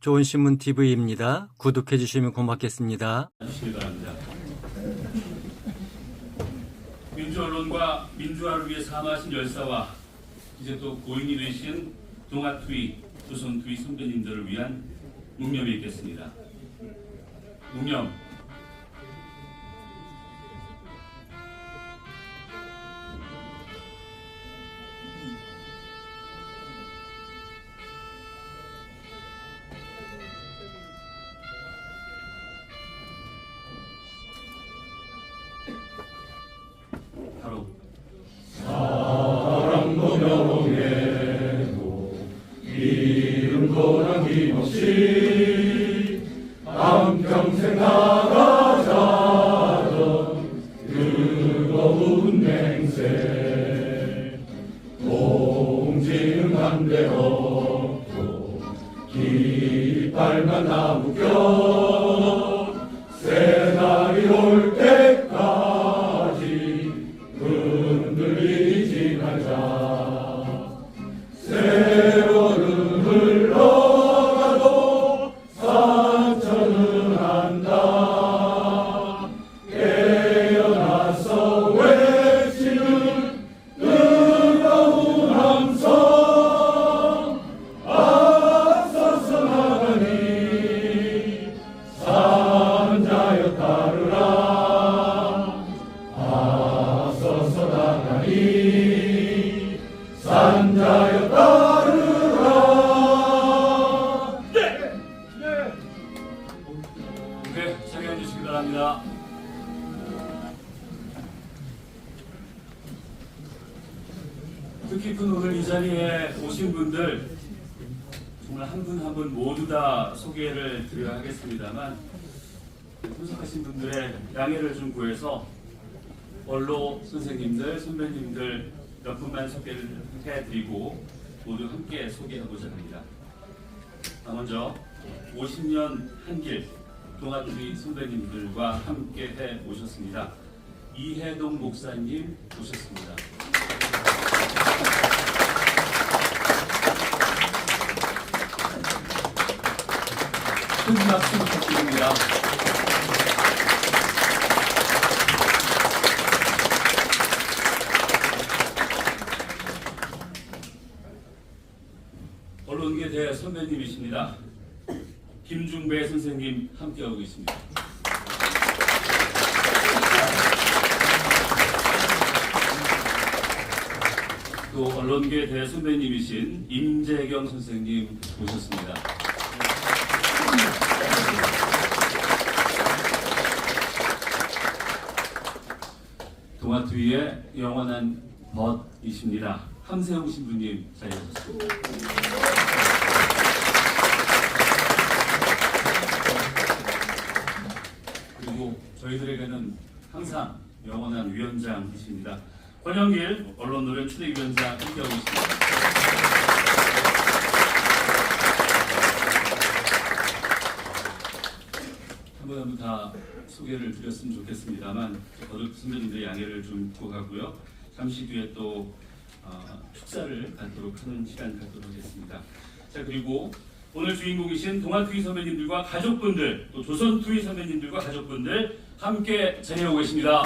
좋은신문TV입니다. 구독해 주시면 고맙겠습니다. 주시기 바랍니다. 민주언론과 민주화를 위해 사마하신 열사와 이제 또 고인이 되신 동아투이, 조선투이 선배님들을 위한 묵념이 있겠습니다. 묵념. 바로 사랑도 명예도 이름도 남김없이 한평생 나가자던 뜨거운 맹세 동지는 한데 없고 깃발만 나무겨 새날이 올 때까지 흔들리지 말자. 세월은 흘러가도 상처는 한다. 깨어나서 외치는 뜨거운 함성 앞서서 나가니 산자여 따르라. 앞서서 나가니 산자여 따르라. 네, 참여해 주시기 바랍니다. 뜻깊은 오늘 이 자리에 오신 분들 정말 한 분 한 분 모두 다 소개를 드려야 하겠습니다만 참석하신 분들의 양해를 좀 구해서 원로 선생님들, 선배님들 몇 분만 소개를 해드리고 모두 함께 소개하고자 합니다. 먼저 50년 한길 동아투이 선배님들과 함께 해 오셨습니다. 이해동 목사님 오셨습니다. 큰 박수 부탁드립니다. 언론계 선배님이십니다. 김중배 선생님 함께하고 계십니다. 또 언론계 선배님이신 임재경 선생님 모셨습니다. 동아투이의 영원한 벗이십니다. 함세웅 신부님 자리에 오셨습니다. 그리고 저희들에게는 항상 영원한 위원장이십니다. 권영길 언론노련 추대위원장 함께하고 있습니다. 한 분 한 분 다 소개를 드렸으면 좋겠습니다만 거듭 선배님들의 양해를 좀 구하고요. 잠시 뒤에 또 축사를 갖도록 하는 시간 갖도록 하겠습니다. 자, 그리고 오늘 주인공이신 동아투이 선배님들과 가족분들, 또 조선투이 선배님들과 가족분들 함께 자리하고 계십니다.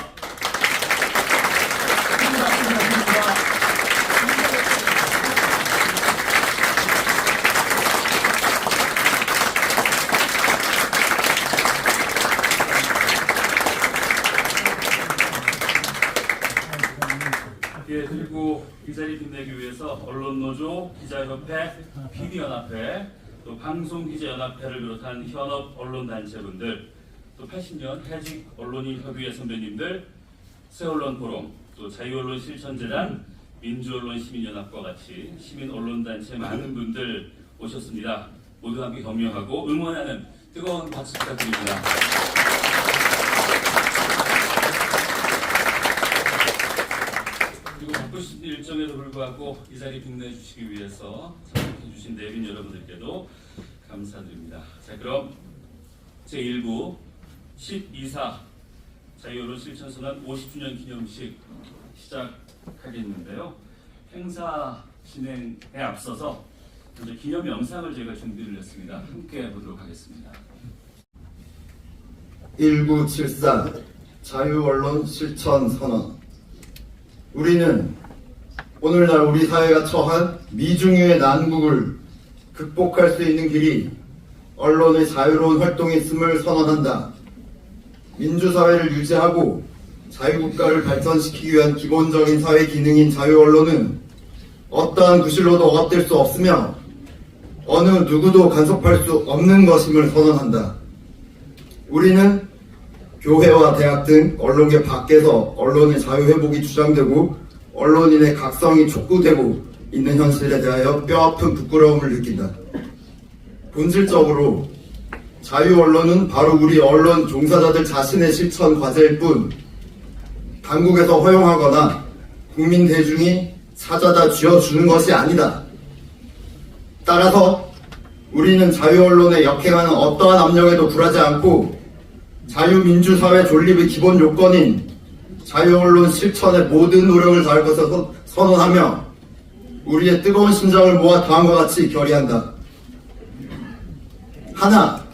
예, 그리고 이 자리 빛내기 위해서 언론노조, 기자협회, PD연합회, 또 방송기자연합회를 비롯한 현업 언론단체분들, 또 80년 해직 언론인 협의회 선배님들, 새언론포럼, 또 자유언론 실천재단, 민주언론 시민연합과 같이 시민언론단체 많은 분들 오셨습니다. 모두 함께 격려하고 응원하는 뜨거운 박수 부탁드립니다. 그리고 바쁘신 일정에도 불구하고 이 자리 빛내주시기 위해서 참석해주신 내빈 여러분들께도 감사드립니다. 자, 그럼 제1부 12사 자유언론 실천선언 50주년 기념식 시작하겠는데요. 행사 진행에 앞서서 먼저 기념 영상을 저희가 준비를 했습니다. 함께 보도록 하겠습니다. 1974 자유언론 실천 선언. 우리는 오늘날 우리 사회가 처한 미중유의 난국을 극복할 수 있는 길이 언론의 자유로운 활동에 있음을 선언한다. 민주사회를 유지하고 자유국가를 발전시키기 위한 기본적인 사회 기능인 자유언론은 어떠한 구실로도 억압될 수 없으며 어느 누구도 간섭할 수 없는 것임을 선언한다. 우리는 교회와 대학 등 언론계 밖에서 언론의 자유회복이 주장되고 언론인의 각성이 촉구되고 있는 현실에 대하여 뼈아픈 부끄러움을 느낀다. 본질적으로 자유언론은 바로 우리 언론 종사자들 자신의 실천 과제일 뿐 당국에서 허용하거나 국민 대중이 사자다 쥐어주는 것이 아니다. 따라서 우리는 자유언론에 역행하는 어떠한 압력에도 굴하지 않고 자유민주사회 존립의 기본 요건인 자유언론 실천의 모든 노력을 다할 것을 선언하며 우리의 뜨거운 심장을 모아 다음과 같이 결의한다. 하나,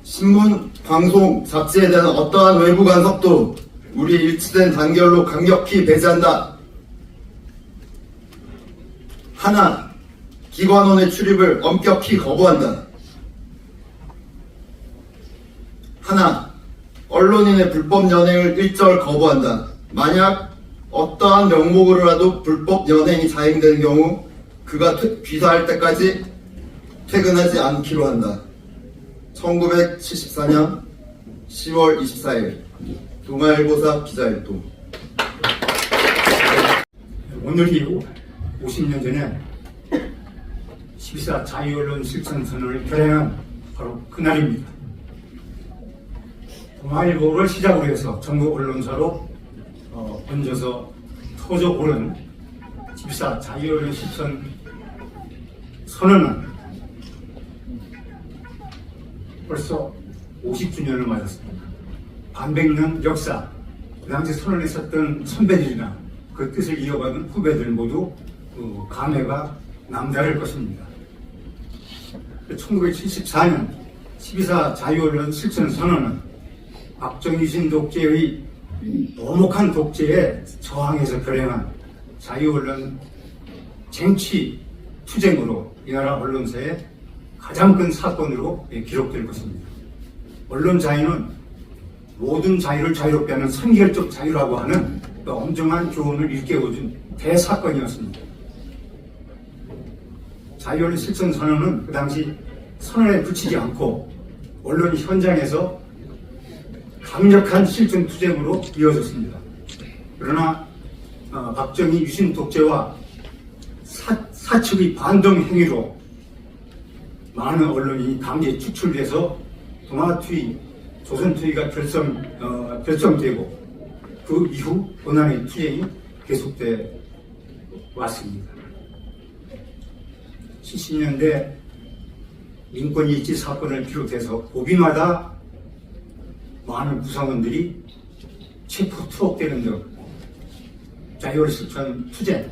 신문, 방송, 잡지에 대한 어떠한 외부 간섭도 우리의 일치된 단결로 강력히 배제한다. 하나, 기관원의 출입을 엄격히 거부한다. 하나, 언론인의 불법 연행을 일절 거부한다. 만약 어떠한 명목으로라도 불법 연행이 자행되는 경우 그가 귀사할 때까지 퇴근하지 않기로 한다. 1974년 10월 24일 동아일보사 기자회동. 오늘이 50년 전에 12.4 자유언론 실천선언을 결행한 바로 그날입니다. 동아일보를 시작으로 해서 전국 언론사로 얹어서 터져 오른 12.4 자유언론 실천 선언은 벌써 50주년을 맞았습니다. 반백년 역사, 그 당시 선언했었던 선배들이나 그 뜻을 이어받은 후배들 모두 감회가 남다를 것입니다. 1974년 12.4 자유언론 실천 선언은 박정희신 독재의 오목한 독재에 저항해서 결행한 자유언론 쟁취 투쟁으로 이 나라 언론사의 가장 큰 사건으로 기록될 것입니다. 언론 자유는 모든 자유를 자유롭게 하는 선결적 자유라고 하는 엄정한 교훈을 일깨워준 대사건이었습니다. 자유언론 실천 선언은 그 당시 선언에 그치지 않고 언론 현장에서 강력한 실천 투쟁으로 이어졌습니다. 그러나 박정희 유신 독재와 사측의 반동 행위로 많은 언론이 강제 축출돼서 동아투의, 조선투의가 결정되고 그 이후 고난의 투쟁이 계속돼 왔습니다. 70년대 인권일지 사건을 비롯해서 고비마다 많은 구성원들이 체포 투옥되는 등 자유언론 실천 투쟁,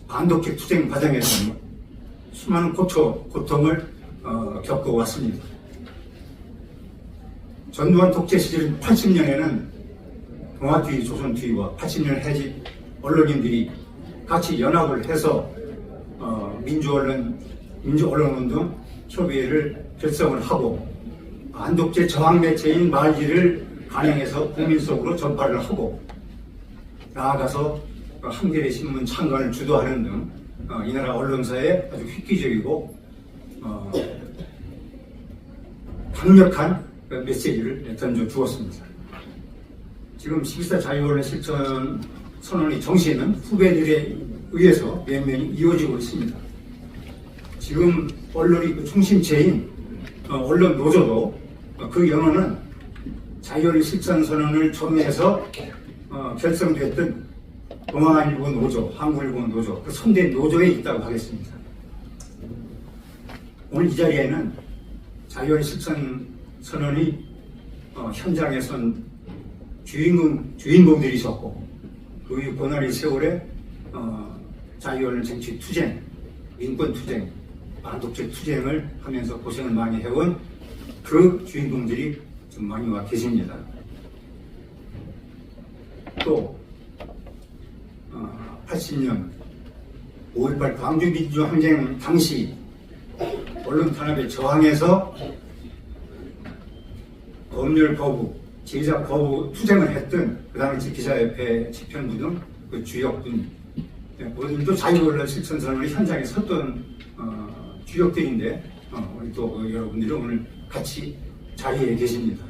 반독재 투쟁 과정에서 수많은 고통을 겪어왔습니다. 전두환 독재 시절 80년에는 동아투의, 조선투의와 80년 해직 언론인들이 같이 연합을 해서 민주언론운동 협의회를 결성을 하고 반독재 저항 매체인 말기를 간행해서 국민 속으로 전파를 하고 나아가서 한겨레 신문 창간을 주도하는 등 이 나라 언론사에 아주 획기적이고 강력한 메시지를 던져 주었습니다. 지금 12.4 자유언론 실천 선언의 정신은 후배들에 의해서 면면이 이어지고 있습니다. 지금 언론의 중심체인 언론 노조도 그 연호는 자유언론 실천 선언을 정해서 결성됐던 동아일보 노조, 한국일보 노조, 그 선대 노조에 있다고 하겠습니다. 오늘 이 자리에는 자유언론 실천 선언이 현장에 선 주인공들이셨고 그 고난의 세월에 자유언론 쟁취 투쟁, 인권 투쟁, 반독재 투쟁을 하면서 고생을 많이 해온 그 주인공들이 좀 많이 와 계십니다. 또 80년 5.18 광주민주항쟁 당시 언론 탄압에 저항해서 법률 거부, 제작 거부 투쟁을 했던 그 당시 기자협회 집현부 등 그 주역분 모두도 자유언론 실천선언의 현장에 섰던 주역들인데 우리 또 여러분들이 오늘 같이 자리에 계십니다.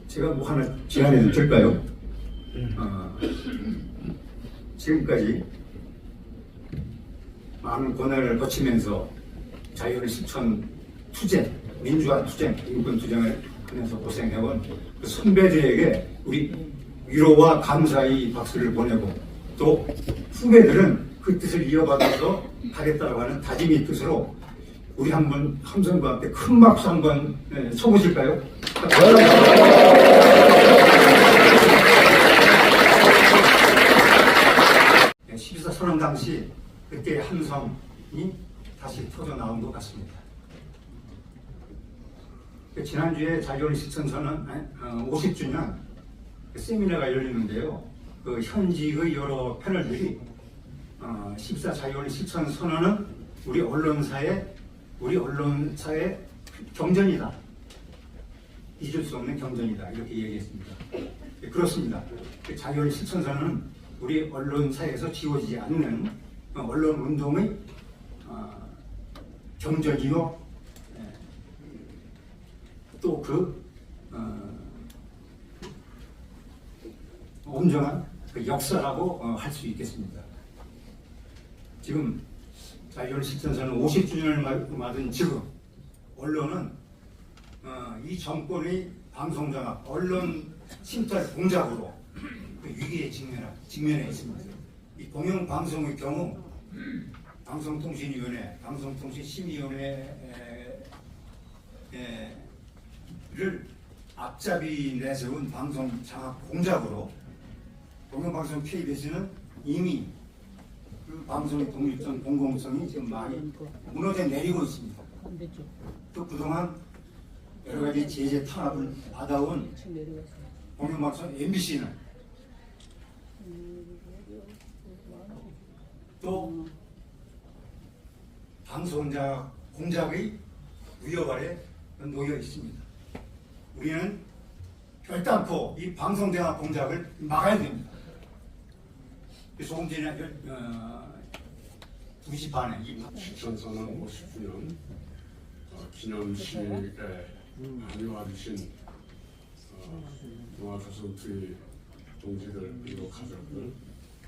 제가 뭐 하나 제안해도 될까요? 지금까지 많은 고난을 거치면서 자유를 실천 투쟁, 민주화 투쟁, 인권 투쟁을 하면서 고생해온 그 선배들에게 우리 위로와 감사의 박수를 보내고 또 후배들은 그 뜻을 이어받아서 하겠다고 하는 다짐의 뜻으로 우리 한번 함성과 함께 큰 박수 한번 쳐보실까요? 12.4 선언 당시 그때의 함성이 다시 터져 나온 것 같습니다. 지난주에 자유언론 실천선언 50주년 세미나가 열리는데요. 그 현직의 여러 패널들이 14 자유언론 실천선언은 우리 언론사의 경전이다. 잊을 수 없는 경전이다. 이렇게 얘기했습니다. 그렇습니다. 자유언론 실천선언은 우리 언론사에서 지워지지 않는 언론 운동의 경전이요. 또 그 온전한 그 역사라고 할 수 있겠습니다. 지금 자유언론 실천선언 50주년을 맞은 지금 언론은 이 정권의 방송장악, 언론 침탈 공작으로 그 위기에 직면해 있습니다. 이 공영방송의 경우 방송통신위원회, 방송통신심의위원회를 앞잡이 내세운 방송 장악 공작으로 공영방송 KBS는 이미 그 방송의 독립성, 공공성이 지금 많이 무너져 내리고 있습니다. 또 그동안 여러 가지 제재 탄압을 받아온 공영방송 MBC는 또 방송자 공작의 위협 아래 놓여 있습니다. 우리는 결단코 이 방송장악 공작을 막아야 됩니다. 조금 전에 2시 반에 이 실천선언 50주년 기념식에 많이 와주신 동아조선투의 동지들 그리고 가족들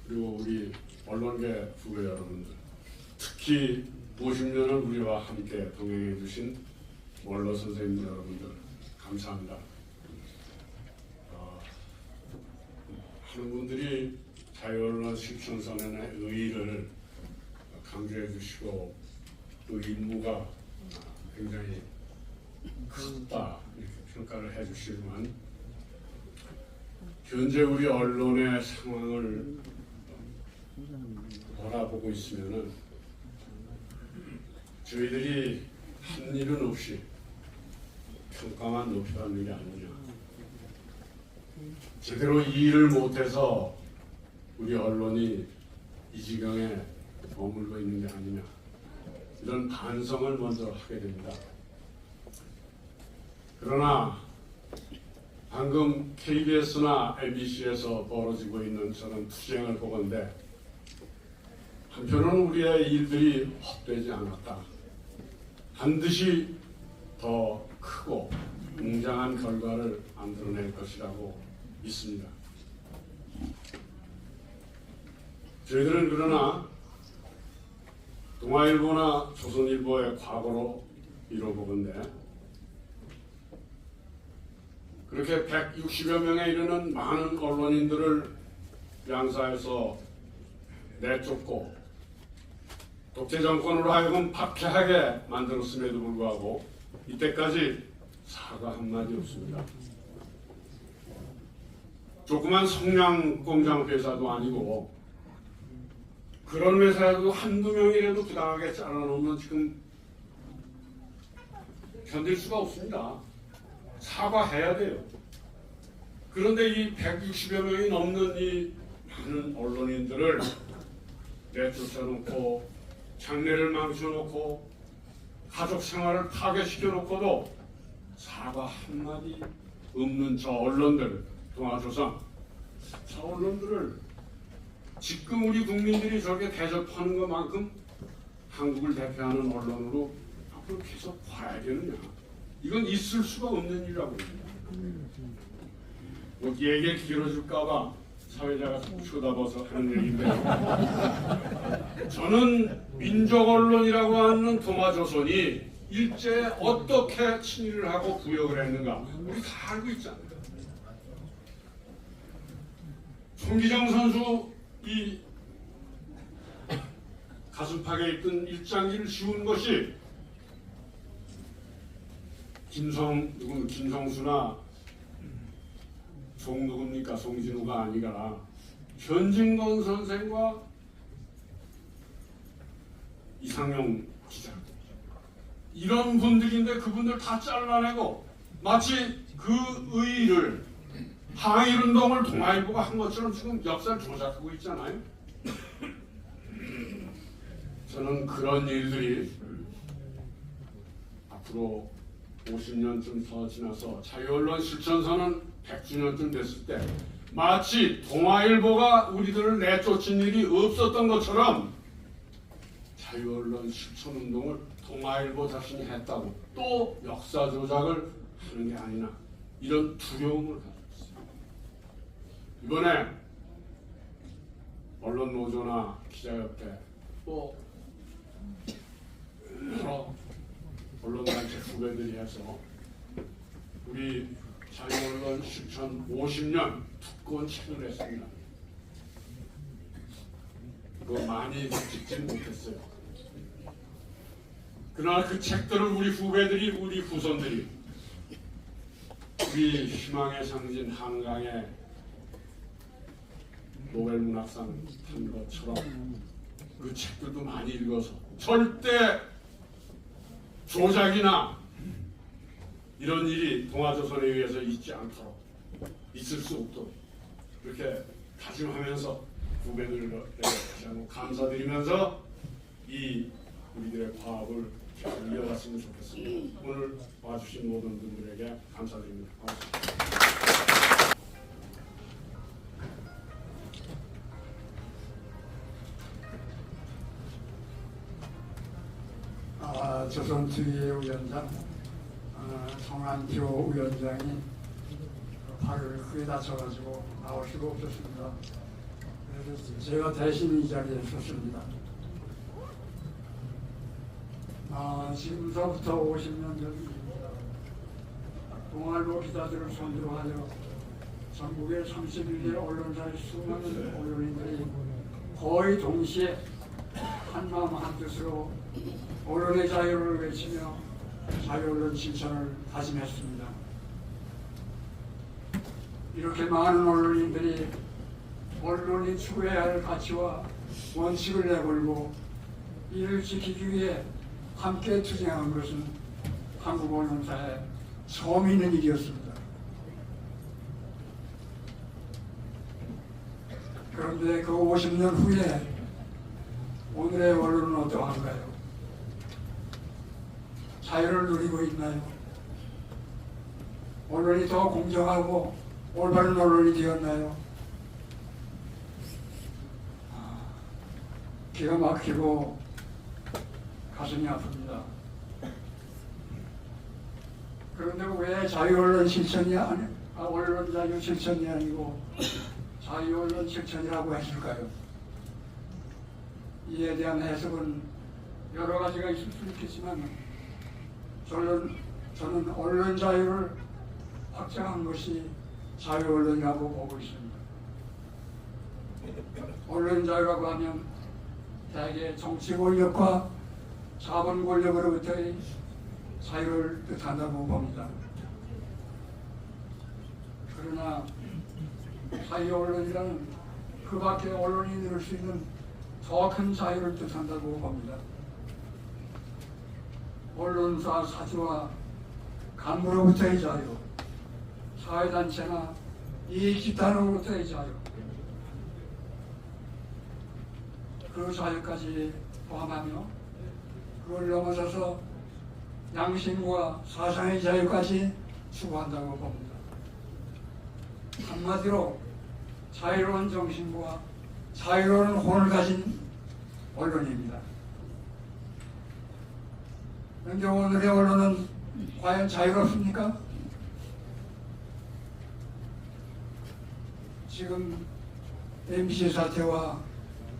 그리고 우리 언론계 후배 여러분들 특히 50년을 우리와 함께 동행해 주신 원로 선생님 여러분들 감사합니다. 많은 분들이 자유언론 실천선언의 의의를 강조해 주시고 또 임무가 굉장히 크다 이렇게 평가를 해 주시지만 현재 우리 언론의 상황을 바라보고 있으면은 저희들이 한 일은 없이 평가만 높여가는 게 아니냐. 제대로 이 일을 못해서 우리 언론이 이 지경에 머물고 있는 게 아니냐. 이런 반성을 먼저 하게 됩니다. 그러나 방금 KBS나 MBC에서 벌어지고 있는 저런 투쟁을 보건대 한편으로는 우리의 일들이 헛되지 않았다. 반드시 더 크고 웅장한 결과를 만들어낼 것이라고 믿습니다. 저희들은 그러나 동아일보나 조선일보의 과거로 이뤄보건대 그렇게 160여 명에 이르는 많은 언론인들을 양사에서 내쫓고 독재 정권으로 하여금 박해하게 만들었음에도 불구하고 이때까지 사과 한마디 없습니다. 조그만 성냥 공장 회사도 아니고 그런 회사에도 한두 명이라도 부당하게 잘라놓으면 지금 견딜 수가 없습니다. 사과해야 돼요. 그런데 이 160여 명이 넘는 이 많은 언론인들을 내쫓아놓고 장래를 망쳐놓고 가족 생활을 파괴시켜놓고도 사과 한마디 없는 저 언론들, 동아조선, 저 언론들을 지금 우리 국민들이 저렇게 대접하는 것만큼 한국을 대표하는 언론으로 앞으로 계속 봐야 되느냐. 이건 있을 수가 없는 일이라고 봅니다. 뭐 얘기 길어질까봐 사회자가 쳐다봐서 하는 얘기인데 저는 민족 언론이라고 하는 동아조선이 일제에 어떻게 친일을 하고 부역을 했는가 우리 다 알고 있잖아요. 송기정 선수 이 가슴팍에 있던 일장기를 지운 것이 김성수나 누굽니까? 송진우가 아니라 현진건 선생과 이상용 기자 이런 분들인데 그분들 다 잘라내고 마치 그 의의를 항일운동을 동아일보가 한 것처럼 지금 역사를 조작하고 있잖아요. 저는 그런 일들이 앞으로 50년쯤 더 지나서 자유언론 실천선언 100주년쯤 됐을 때 마치 동아일보가 우리들을 내쫓은 일이 없었던 것처럼 자유언론 실천운동을 동아일보 자신이 했다고 또 역사 조작을 하는 게 아니나 이런 두려움을 가지고 있어요. 이번에 언론노조나 기자협회 또 여러 언론단체 후배들이 해서 우리 자유언론 실천 50년 두꺼운 책을 냈습니다. 그거 많이 찍진 못했어요. 그러나 그 책들을 우리 후배들이, 우리 후손들이 우리 희망의 상징 한강에 노벨문학상 탄 것처럼 그 책들도 많이 읽어서 절대 조작이나 이런 일이 동아조선에 의해서 있지 않도록 있을 수 없도록 그렇게 다짐하면서 후배들에게 다시 한번 감사드리면서 이 우리들의 과업을 계속 이어갔으면 좋겠습니다. 오늘 와주신 모든 분들에게 감사드립니다. 고맙습니다. 조선TV의 위원장 성한표 위원장이 팔을 크게 다쳐가지고 나올 수가 없었습니다. 그래서 제가 대신 이 자리에 섰습니다. 지금서부터 50년 전입니다. 동아일보 기자들을 선두로 하여 전국의 31개 언론사의 수많은 언론인들이 거의 동시에 한마음 한뜻으로 언론의 자유를 외치며 자유언론 실천을 다짐했습니다. 이렇게 많은 언론인들이 언론이 추구해야 할 가치와 원칙을 내걸고 이를 지키기 위해 함께 투쟁한 것은 한국 언론사에 처음 있는 일이었습니다. 그런데 그 50년 후에 오늘의 언론은 어떠한가요? 자유를 누리고 있나요? 언론이 더 공정하고 올바른 언론이 되었나요? 기가 막히고 가슴이 아픕니다. 그런데 왜 자유언론 실천이 언론 자유 실천이 아니고 자유언론 실천이라고 했을까요? 이에 대한 해석은 여러 가지가 있을 수 있겠지만 저는 언론 자유를 확장한 것이 자유언론이라고 보고 있습니다. 언론 자유라고 하면 대개 정치 권력과 자본 권력으로부터의 자유를 뜻한다고 봅니다. 그러나 자유 언론이라는 그 밖에 언론이 누릴 수 있는 더 큰 자유를 뜻한다고 봅니다. 언론사 사주와 간부로부터의 자유, 사회단체나 이익집단으로부터의 자유, 그 자유까지 포함하며 그걸 넘어서서 양심과 사상의 자유까지 추구한다고 봅니다. 한마디로 자유로운 정신과 자유로운 혼을 가진 언론입니다. 그런데 오늘의 언론은 과연 자유롭습니까? 지금 MBC 사태와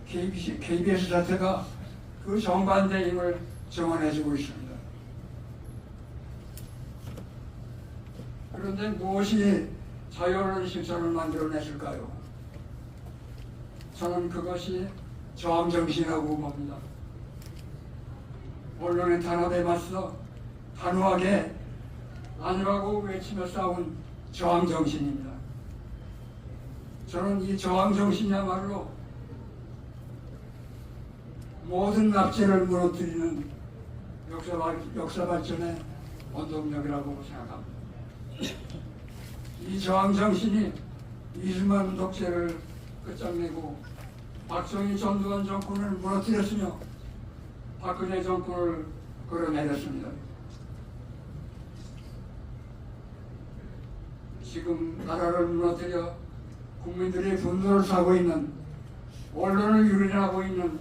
KBS 사태가 그 정반대임을 증언해주고 있습니다. 그런데 무엇이 자유언론 실천을 만들어냈을까요? 저는 그것이 저항정신이라고 봅니다. 언론의 탄압에 맞서 단호하게 아니라고 외치며 싸운 저항정신입니다. 저는 이 저항정신이야말로 모든 낙제를 무너뜨리는 역사 발전의 원동력이라고 생각합니다. 이 저항정신이 이승만 독재를 끝장내고 박정희 전두환 정권을 무너뜨렸으며 박근혜 정권을 끌어내렸습니다. 지금 나라를 무너뜨려 국민들의 분노를 사고 있는, 언론을 유린하고 있는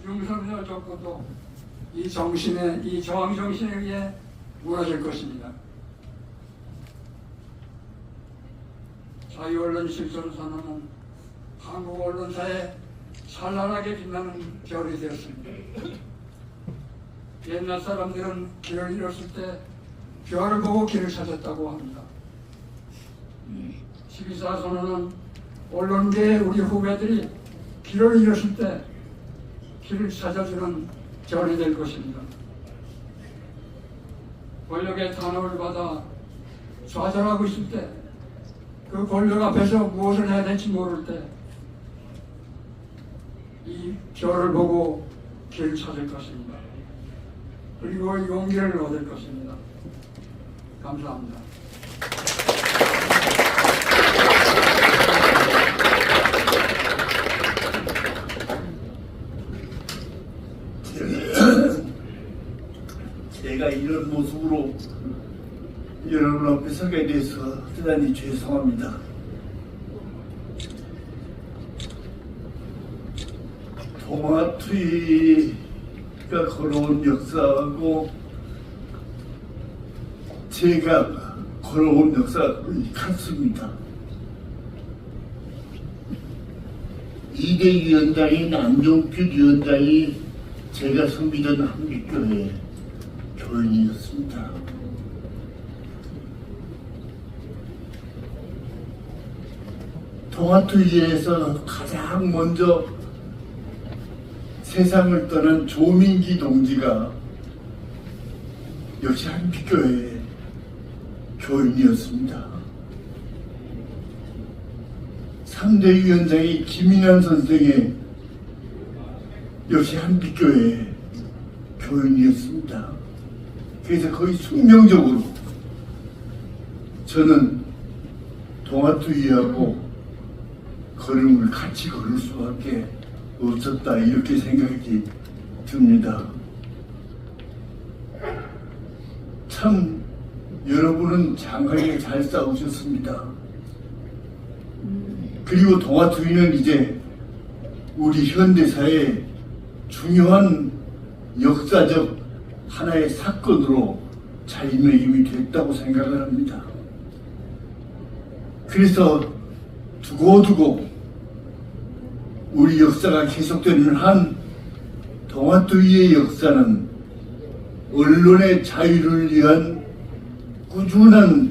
윤석열 정권도 이 저항 정신에 의해 무너질 것입니다. 자유언론 실천 선언은 한국 언론사에 찬란하게 빛나는 별이 되었습니다. 옛날 사람들은 길을 잃었을 때 별을 보고 길을 찾았다고 합니다. 12.4 선언은 언론계의 우리 후배들이 길을 잃었을 때 길을 찾아주는 별이 될 것입니다. 권력의 탄압을 받아 좌절하고 있을 때, 그 권력 앞에서 무엇을 해야 될지 모를 때 이 별을 보고 길을 찾을 것입니다. 그리고 용기를 얻을 것입니다. 감사합니다. 제가 이런 모습으로 여러분 앞에 서게 돼서 대단히 죄송합니다. 동아투이가 걸어온 역사하고 제가 걸어온 역사가 같습니다. 2대 위원장인 안종필 위원장이 제가 섬기던 한빛교회 교인이었습니다. 동아투이에서 가장 먼저 세상을 떠난 조민기 동지가 역시 한빛교회 교인이었습니다. 3대 위원장이 김인환 선생의 역시 한빛교회 교인이었습니다. 그래서 거의 숙명적으로 저는 동아투이하고 걸음을 같이 걸을 수밖에 없었다, 이렇게 생각이 듭니다. 참 여러분은 장하게 잘 싸우셨습니다. 그리고 동아투이는 이제 우리 현대사의 중요한 역사적 하나의 사건으로 자리매김이 됐다고 생각을 합니다. 그래서 두고두고 우리 역사가 계속되는 한 동아투이의 역사는 언론의 자유를 위한 꾸준한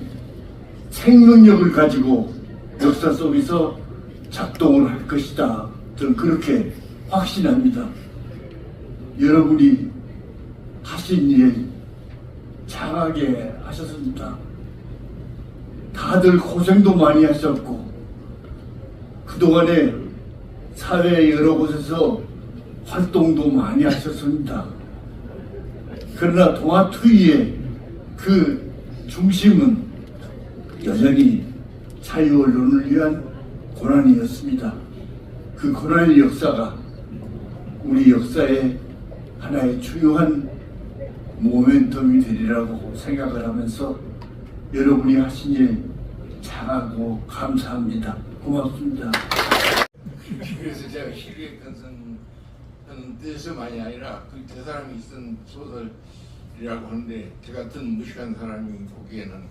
생명력을 가지고 역사 속에서 작동을 할 것이다. 저는 그렇게 확신합니다. 여러분이 하신 일 잘하게 하셨습니다. 다들 고생도 많이 하셨고 그동안에 사회 여러 곳에서 활동도 많이 하셨습니다. 그러나 동아투이의 그 중심은 여전히 자유 언론을 위한 고난이었습니다. 그 고난의 역사가 우리 역사의 하나의 중요한 모멘텀이 되리라고 생각을 하면서 여러분이 하신 일 잘하고 감사합니다. 고맙습니다. 그래서 제가 시류의 근성하는 뜻만이 아니라 그 저 사람이 쓴 소설이라고 하는데 저 같은 무식한 사람이 보기에는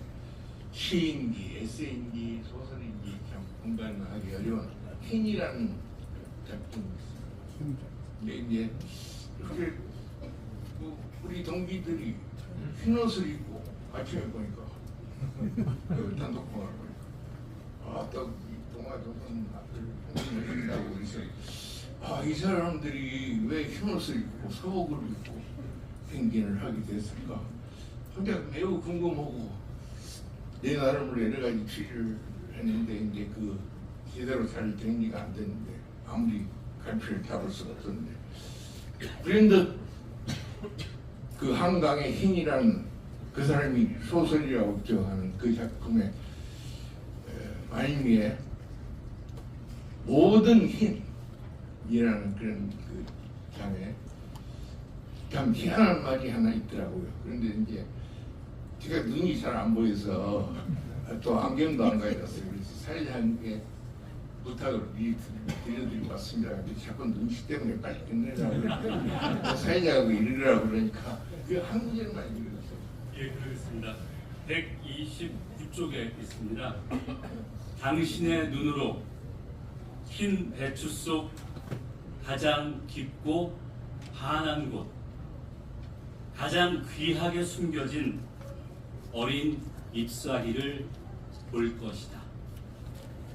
시인지 에세이인지 소설인지 참 분간하기 어려운 흰이라는 작품이 있습니다. 근데 이제 그게 우리 동기들이 흰 옷을 입고 아침에 보니까 그 단독방을 보니까 이 동화 조선 앞을 보인다고 그래서 이 사람들이 왜 흰옷을 입고 서복을 입고 행진을 하게 됐을까? 근데 매우 궁금하고 내 나름으로 여러 가지 추리를 했는데 이제 그 제대로 잘 정리가 안 됐는데 아무리 갈피를 잡을 수가 없었는데 그런데 그 한강의 흰이라는 그 사람이 소설이라고 주장하는 그 작품의 말미에 모든 흰이라는 그런 그 장에 참 희한한 말이 하나 있더라고요. 그런데 이제 제가 눈이 잘 안 보여서 또 안경도 안 가져왔어요. 그래서 사회자님께 부탁을 미리 드려드리고 왔습니다. 근데 자꾸 눈치 때문에 빨리 끝내라고 그러니까 사회자하고 이르라고 그러니까 그 한 구절만 읽어주세요. 예, 그러겠습니다. 129쪽에 있습니다. 당신의 눈으로 흰 배추 속 가장 깊고 환한 곳, 가장 귀하게 숨겨진 어린 잎사귀를 볼 것이다.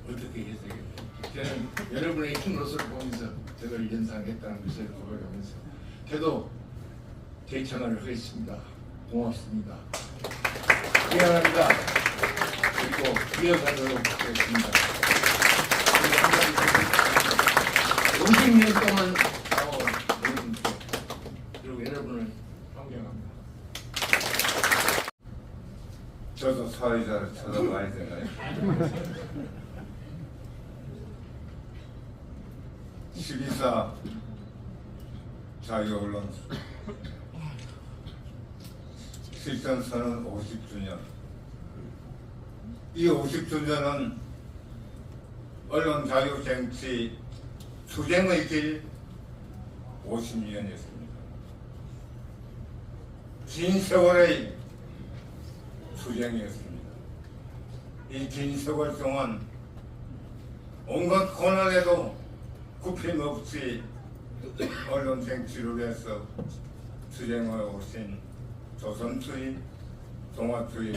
어떻게 해석해요? 저는 여러분의 흰 옷을 보면서 저를 연상했다는 것을 고백하면서 저도 대청을 하겠습니다. 고맙습니다. 미안합니다. 그리고 이어가도록 하겠습니다. 50년 동안 싸워온 여러분께 그리고 여러분을 존경합니다. 저도 사회자를 찾아봐야 되나요? 12.4 자유언론 실천선언 50주년. 이 50주년은 언론 자유 쟁취 투쟁의 길 50년이었습니다. 긴 세월의 투쟁이었습니다. 이 긴 세월 동안 온갖 고난에도 굽힘없이 언론 쟁취를 위해서 투쟁해 오신 조선투이, 동아투이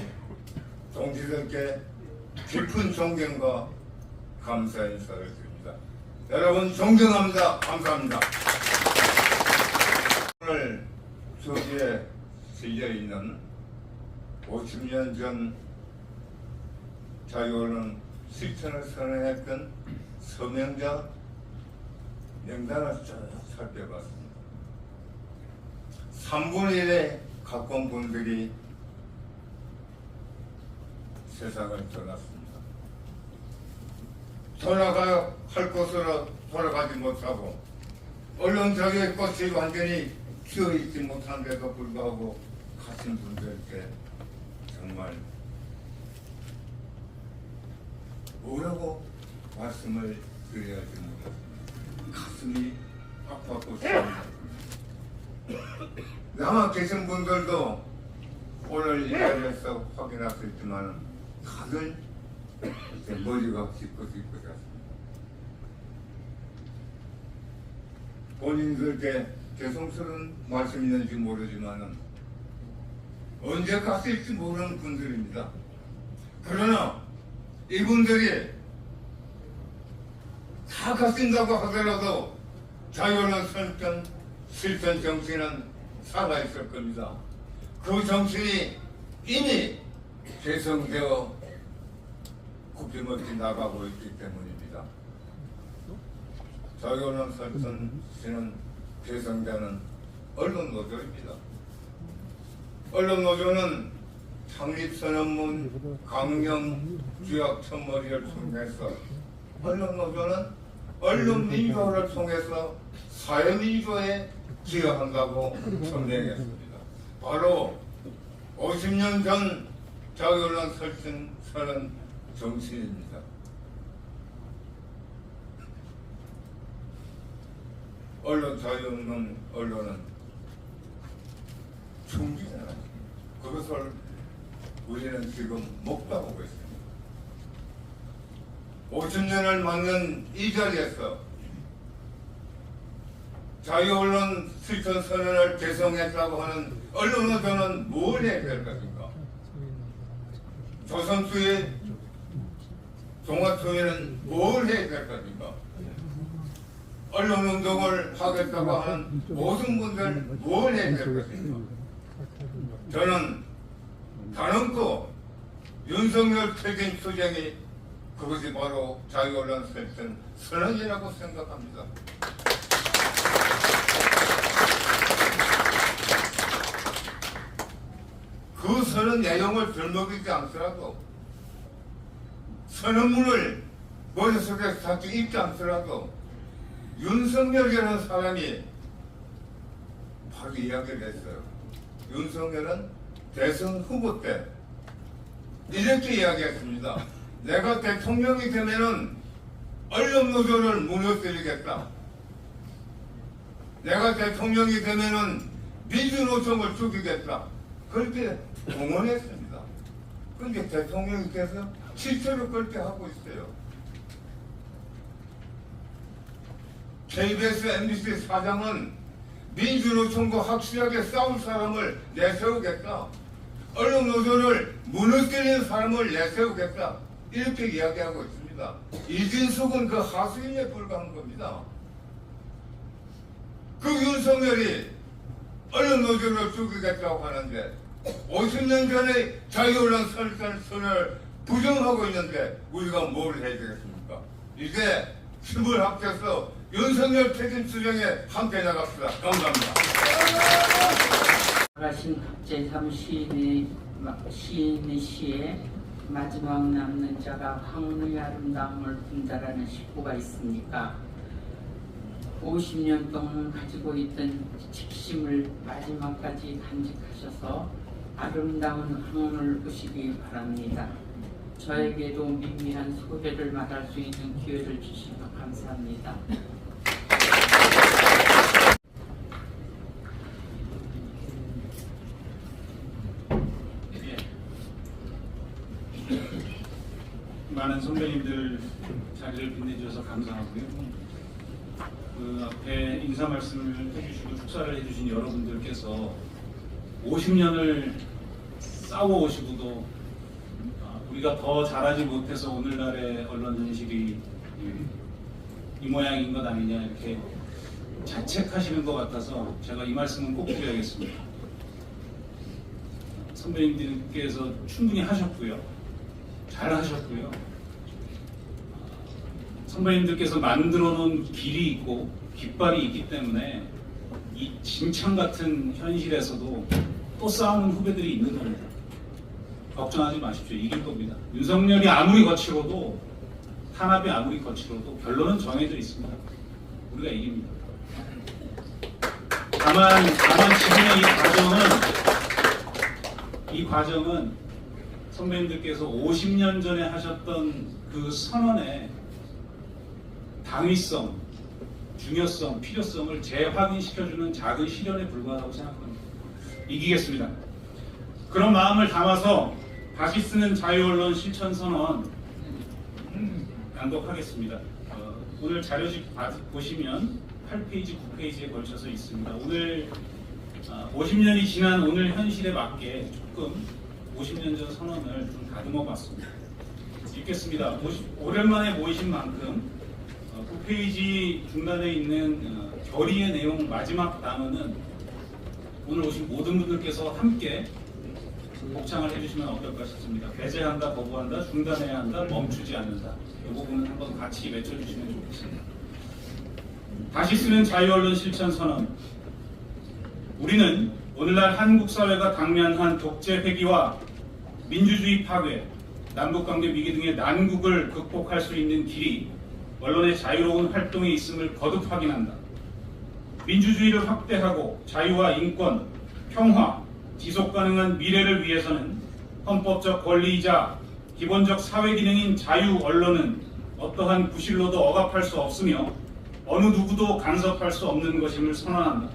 동지들께 깊은 존경과 감사 인사를 드립니다. 여러분 존경합니다. 감사합니다. 오늘 저기에 실려 있는 50년 전 자유언론 실천을 선언했던 서명자 명단을 쭉 살펴봤습니다. 3분의 1의 가까운 분들이 세상을 떠났습니다. 돌아가야 할 곳으로 돌아가지 못하고 언론 자유의 꽃이 완전히 피어있지 못한데도 불구하고 가신 분들께 정말 뭐라고 말씀을 드려야 할지 모르겠습니다. 가슴이 아팠고 싶습니다. 남아 계신 분들도 오늘 이 자리에서 확인할 수 있지만 다들 머리가 짚어질 것 같습니다. 본인들께 죄송스러운 말씀이 있는지 모르지만 언제 갔을지 모르는 분들입니다. 그러나 이분들이 다 가신다고 하더라도 자유언론 실천 정신은 살아있을 겁니다. 그 정신이 이미 개성되어 굽힘없이 나가고 있기 때문입니다. 자유언론 실천은 대상자는 언론노조입니다. 언론노조는 창립선언문 강령 규약 첫머리를 통해서 언론노조는 언론민주화를 통해서 사회민주화에 기여한다고 선명했습니다. 바로 50년 전 자유언론 설정선언 정신입니다. 언론 자유 없는 언론은 충기잖아요. 그것을 우리는 지금 목도하고 있습니다. 50년을 맞는 이 자리에서 자유언론 실천 선언을 개성했다고 하는 언론노조는 뭘 해야 될 것인가? 조선주의 종합주의는 뭘 해야 될 것인가? 언론운동을 하겠다고 하는 모든 분들 뭘 해야 될 것인가? 저는 단언코 윤석열 퇴진 투쟁이 그것이 바로 자유언론 설정 선언이라고 생각합니다. 그 선언 내용을 들먹이지 않더라도 선언문을 머릿속에 자꾸 읽지 않더라도 윤석열이라는 사람이 바로 이야기를 했어요. 윤석열은 대선 후보 때 이렇게 이야기했습니다. 내가 대통령이 되면은 언론노조를 무너뜨리겠다. 내가 대통령이 되면은 민주노총을 죽이겠다. 그렇게 공언했습니다. 그런데 대통령이 돼서 실제로 그렇게 하고 있어요. KBS, MBC 사장은 민주노총과 확실하게 싸울 사람을 내세우겠다. 언론노조를 무너뜨리는 사람을 내세우겠다. 이렇게 이야기하고 있습니다. 이진숙은 그 하수인에 불과한 겁니다. 그 윤석열이 언론노조를 죽이겠다고 하는데 50년 전에 자유언론 선언을 부정하고 있는데 우리가 뭘 해야 되겠습니까? 이제 힘을 합쳐서 윤석열 퇴진 투쟁에 함께 나갑시다. 감사합니다. 가신 제3 시인의 시에 마지막 남는 자가 황혼의 아름다움을 분다라는 시구가 있으니까 50년 동안 가지고 있던 직심을 마지막까지 간직하셔서 아름다운 황혼을 보시기 바랍니다. 저에게도 미미한 소회를 말할 수 있는 기회를 주시며 감사합니다. 많은 선배님들 자리를 빛내주셔서 감사하고요. 그 앞에 인사 말씀을 해주시고 축사를 해주신 여러분들께서 50년을 싸워오시고도 우리가 더 잘하지 못해서 오늘날의 언론 현실이 이 모양인 것 아니냐 이렇게 자책하시는 것 같아서 제가 이 말씀은 꼭 드려야겠습니다. 선배님들께서 충분히 하셨고요. 잘 하셨고요. 선배님들께서 만들어 놓은 길이 있고 깃발이 있기 때문에 이 진창 같은 현실에서도 또 싸우는 후배들이 있는 겁니다. 걱정하지 마십시오. 이길 겁니다. 윤석열이 아무리 거칠어도 탄압이 아무리 거칠어도 결론은 정해져 있습니다. 우리가 이깁니다. 다만 지금의 이 과정은 선배님들께서 50년 전에 하셨던 그 선언의 당위성, 중요성, 필요성을 재확인시켜주는 작은 시련에 불과하다고 생각합니다. 이기겠습니다. 그런 마음을 담아서 다시 쓰는 자유언론 실천선언 낭독하겠습니다. 오늘 자료집 보시면 8페이지, 9페이지에 걸쳐서 있습니다. 오늘 50년이 지난 오늘 현실에 맞게 조금 50년 전 선언을 좀 다듬어 봤습니다. 읽겠습니다. 오랜만에 모이신 만큼 9페이지 중간에 있는 결의의 내용 마지막 단어는 오늘 오신 모든 분들께서 함께 복창을 해주시면 어떨까 싶습니다. 배제한다, 거부한다, 중단해야 한다, 멈추지 않는다. 이 부분은 한번 같이 외쳐주시면 좋겠습니다. 다시 쓰는 자유언론 실천 선언. 우리는 오늘날 한국 사회가 당면한 독재 회귀와 민주주의 파괴, 남북관계 위기 등의 난국을 극복할 수 있는 길이 언론의 자유로운 활동에 있음을 거듭 확인한다. 민주주의를 확대하고 자유와 인권, 평화, 지속가능한 미래를 위해서는 헌법적 권리이자 기본적 사회기능인 자유 언론은 어떠한 구실로도 억압할 수 없으며 어느 누구도 간섭할 수 없는 것임을 선언한다.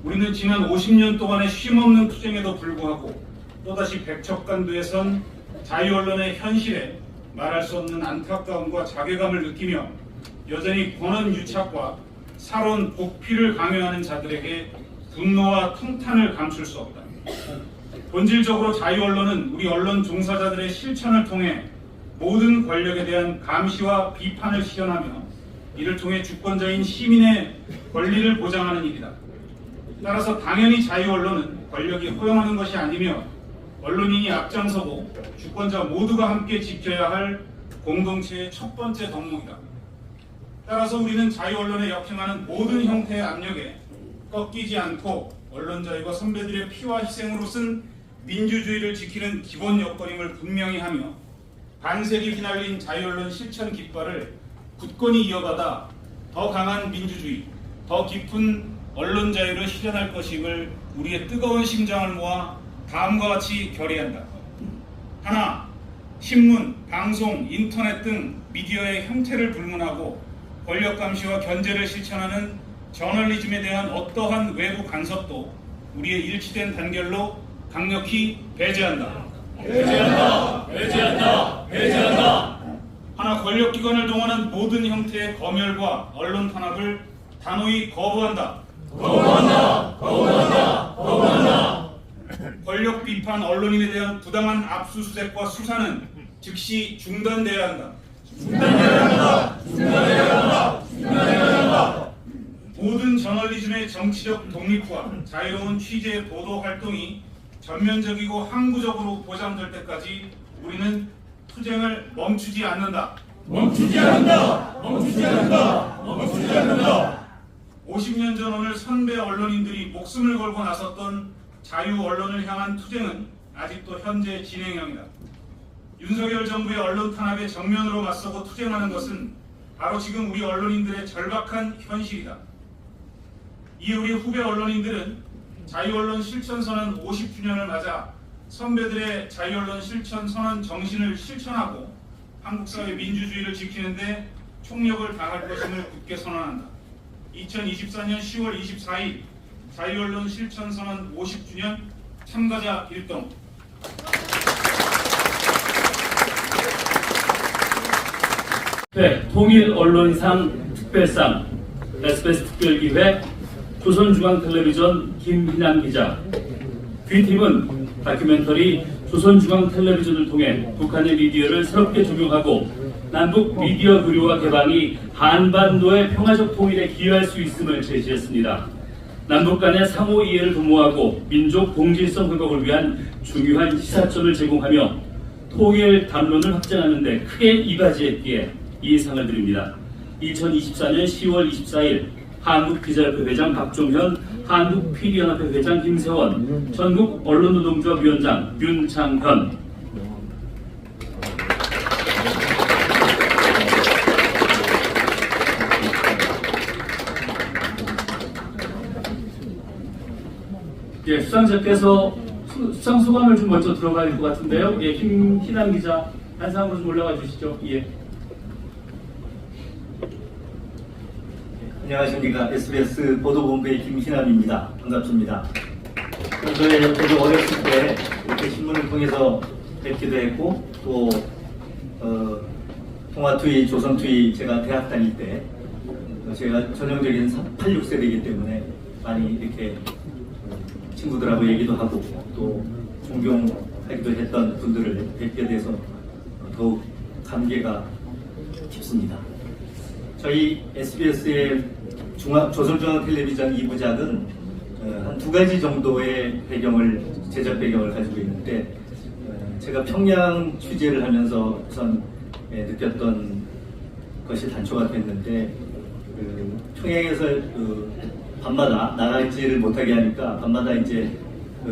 우리는 지난 50년 동안의 쉼없는 투쟁에도 불구하고 또다시 백척간두에 선 자유 언론의 현실에 말할 수 없는 안타까움과 자괴감을 느끼며 여전히 권한 유착과 사론 복피를 강요하는 자들에게 분노와 통탄을 감출 수 없다. 본질적으로 자유 언론은 우리 언론 종사자들의 실천을 통해 모든 권력에 대한 감시와 비판을 실현하며 이를 통해 주권자인 시민의 권리를 보장하는 일이다. 따라서 당연히 자유 언론은 권력이 허용하는 것이 아니며 언론인이 앞장서고 주권자 모두가 함께 지켜야 할 공동체의 첫 번째 덕목이다. 따라서 우리는 자유 언론에 역행하는 모든 형태의 압력에 꺾이지 않고 언론 자유가 선배들의 피와 희생으로 쓴 민주주의를 지키는 기본 여건임을 분명히 하며 반세기 휘날린 자유 언론 실천 깃발을 굳건히 이어받아 더 강한 민주주의, 더 깊은 언론 자유를 실현할 것임을 우리의 뜨거운 심장을 모아 다음과 같이 결의한다. 하나, 신문, 방송, 인터넷 등 미디어의 형태를 불문하고 권력 감시와 견제를 실천하는 저널리즘에 대한 어떠한 외부 간섭도 우리의 일치된 단결로 강력히 배제한다. 배제한다. 배제한다. 배제한다. 하나, 권력기관을 동원한 모든 형태의 검열과 언론 탄압을 단호히 거부한다. 거부한다. 거부한다. 거부한다. 권력 비판 언론인에 대한 부당한 압수수색과 수사는 즉시 중단돼야 한다. 중단해야 한다. 중단해야 한다. 중단해야 한다. 모든 저널리즘의 정치적 독립과 자유로운 취재 보도 활동이 전면적이고 항구적으로 보장될 때까지 우리는 투쟁을 멈추지 않는다. 멈추지 않는다. 멈추지 않는다. 멈추지 않는다. 50년 전 오늘 선배 언론인들이 목숨을 걸고 나섰던 자유 언론을 향한 투쟁은 아직도 현재 진행형이다. 윤석열 정부의 언론 탄압에 정면으로 맞서고 투쟁하는 것은 바로 지금 우리 언론인들의 절박한 현실이다. 이에 우리 후배 언론인들은 자유언론 실천선언 50주년을 맞아 선배들의 자유언론 실천선언 정신을 실천하고 한국사회 민주주의를 지키는 데 총력을 다할 것임을 굳게 선언한다. 2024년 10월 24일 자유언론 실천선언 50주년 참가자 일동. 네, 통일언론상 특별상 SBS 특별기획 조선중앙텔레비전 김희남 기자. B팀은 다큐멘터리 조선중앙텔레비전을 통해 북한의 미디어를 새롭게 조명하고 남북 미디어 교류와 개방이 한반도의 평화적 통일에 기여할 수 있음을 제시했습니다. 남북 간의 상호 이해를 도모하고 민족 동질성 회복을 위한 중요한 시사점을 제공하며 통일 담론을 확장하는 데 크게 이바지했기에 이 상을 드립니다. 2024년 10월 24일 한국기자협회 회장 박종현, 한국PD연합회 회장 김세원, 전국 언론노동조합 위원장 윤창현. 예, 수상자께서 수상 소감을 좀 먼저 들어봐야 될 것 같은데요. 예, 김희남 기자 한상으로 좀 올라가 주시죠. 예. 안녕하십니까. SBS 보도본부의 김희남입니다. 반갑습니다. 저도 어렸을 때 이렇게 신문을 통해서 뵙기도 했고 또 통화투이, 조선투이 제가 대학 다닐 때 제가 전형적인 86세대이기 때문에 많이 이렇게 친구들하고 얘기도 하고 또 존경하기도 했던 분들을 뵙게 돼서 더욱 감개가 깊습니다. 저희 SBS의 조선중앙텔레비전 2부작은 한 두 가지 정도의 제작 배경을 가지고 있는데 제가 평양 취재를 하면서 우선 느꼈던 것이 단초가 됐는데 평양에서 밤마다 나가지를 못하게 하니까 밤마다 이제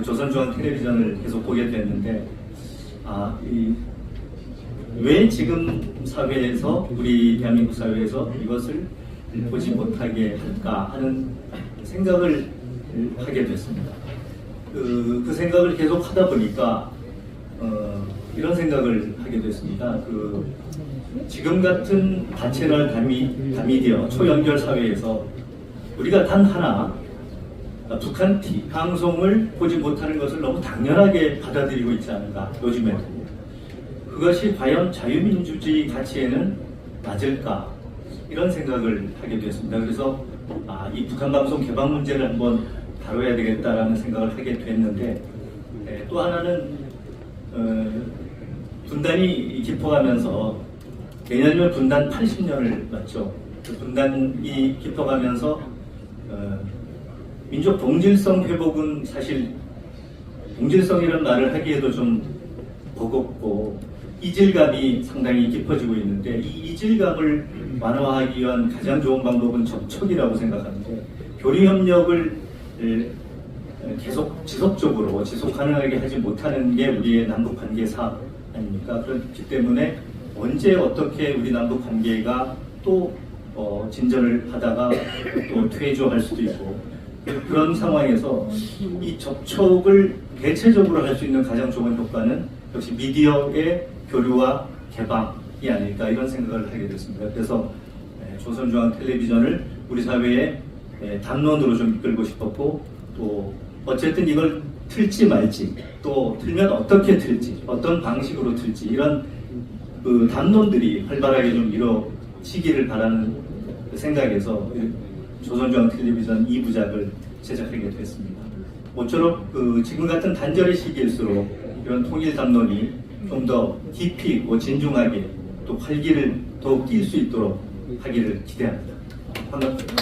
조선중앙텔레비전을 계속 보게 됐는데, 왜 지금 사회에서, 우리 대한민국 사회에서 이것을 보지 못하게 할까 하는 생각을 하게 됐습니다. 그 생각을 계속 하다 보니까 이런 생각을 하게 됐습니다. 지금 같은 다채널 다미디어 초연결 사회에서 우리가 단 하나 북한 방송을 보지 못하는 것을 너무 당연하게 받아들이고 있지 않은가, 요즘에는. 그것이 과연 자유민주주의 가치에는 맞을까, 이런 생각을 하게 되었습니다. 그래서 이 북한 방송 개방 문제를 한번 다뤄야 되겠다라는 생각을 하게 됐는데, 또 하나는 분단이 깊어가면서, 내년이면 분단 80년을 맞죠. 분단이 깊어가면서 민족 동질성 회복은 사실, 동질성이라는 말을 하기에도 좀 버겁고 이질감이 상당히 깊어지고 있는데, 이 이질감을 완화하기 위한 가장 좋은 방법은 접촉이라고 생각하는데, 교류협력을 계속 지속적으로 지속 가능하게 하지 못하는 게 우리의 남북관계사 아닙니까? 그렇기 때문에 언제 어떻게 우리 남북관계가 또 진전을 하다가 또 퇴조할 수도 있고, 그런 상황에서 이 접촉을 대체적으로 할 수 있는 가장 좋은 효과는 역시 미디어의 교류와 개방이 아닐까, 이런 생각을 하게 됐습니다. 그래서 조선중앙텔레비전을 우리 사회의 담론으로 좀 이끌고 싶었고, 또 어쨌든 이걸 틀지 말지, 또 틀면 어떻게 틀지, 어떤 방식으로 틀지, 이런 담론들이 활발하게 좀 이루어지기를 바라는 생각에서 조선중앙텔레비전 2부작을 제작하게 됐습니다. 모쪼록 지금 같은 단절의 시기일수록 이런 통일 담론이 좀 더 깊이 있고 진중하게 또 활기를 더욱 띨 수 있도록 하기를 기대합니다. 감사합니다.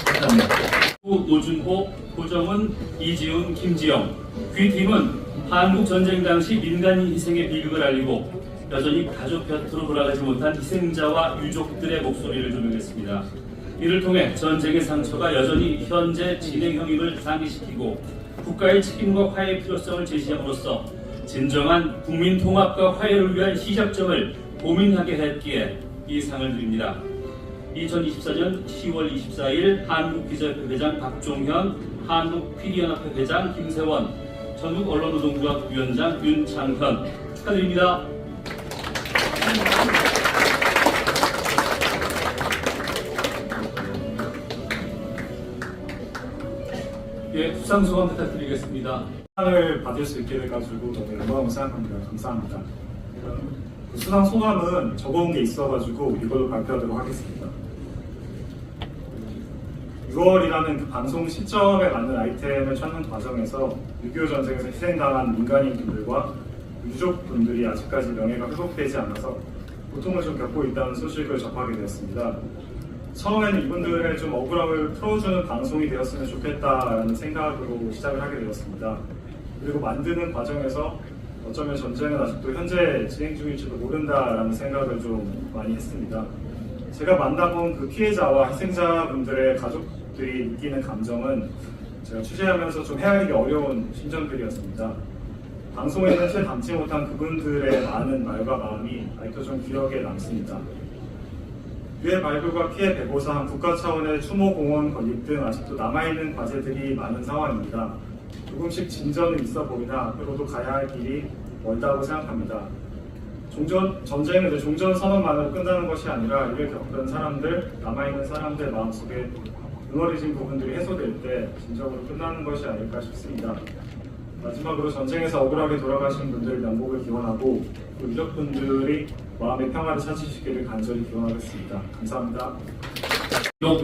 노준호, 고정은, 이지훈, 김지영, 귀팀은 한국 전쟁 당시 민간인 희생의 비극을 알리고 여전히 가족 곁으로 돌아가지 못한 희생자와 유족들의 목소리를 조명했습니다. 이를 통해 전쟁의 상처가 여전히 현재 진행형임을 상기시키고 국가의 책임과 화해의 필요성을 제시함으로써 진정한 국민 통합과 화해를 위한 시작점을 고민하게 했기에 이 상을 드립니다. 2024년 10월 24일 한국기자협회 회장 박종현, 한국PD연합회 회장 김세원, 전국언론노동조합 위원장 윤창현 축하드립니다. 예, 수상소감 부탁드리겠습니다. 상을 받을 수 있게 돼가지고 너무 영광을 생각합니다. 감사합니다. 수상 소감은 적어온 게 있어가지고 이걸로 발표하도록 하겠습니다. 6월이라는 그 방송 시점에 맞는 아이템을 찾는 과정에서 6.25 전쟁에서 희생당한 민간인분들과 유족분들이 아직까지 명예가 회복되지 않아서 고통을 좀 겪고 있다는 소식을 접하게 되었습니다. 처음에는 이분들의 좀 억울함을 풀어주는 방송이 되었으면 좋겠다라는 생각으로 시작을 하게 되었습니다. 그리고 만드는 과정에서 어쩌면 전쟁은 아직도 현재 진행 중일지도 모른다라는 생각을 좀 많이 했습니다. 제가 만나본 그 피해자와 희생자분들의 가족들이 느끼는 감정은 제가 취재하면서 좀 헤아리기 어려운 심정들이었습니다. 방송에는 채 담지 못한 그분들의 많은 말과 마음이 아직도 좀 기억에 남습니다. 유해 발굴과 피해 배보상, 국가 차원의 추모 공원 건립 등 아직도 남아있는 과제들이 많은 상황입니다. 조금씩 진전은 있어 보이나 앞으로도 가야 할 길이 멀다고 생각합니다. 전쟁은 종전 선언만으로 끝나는 것이 아니라 이를 겪은 사람들, 남아있는 사람들 마음속에 응어리진 부분들이 해소될 때 진정으로 끝나는 것이 아닐까 싶습니다. 마지막으로 전쟁에서 억울하게 돌아가신 분들 명복을 기원하고 또 유족분들이 마음의 평화를 찾으시기를 간절히 기원하겠습니다. 감사합니다.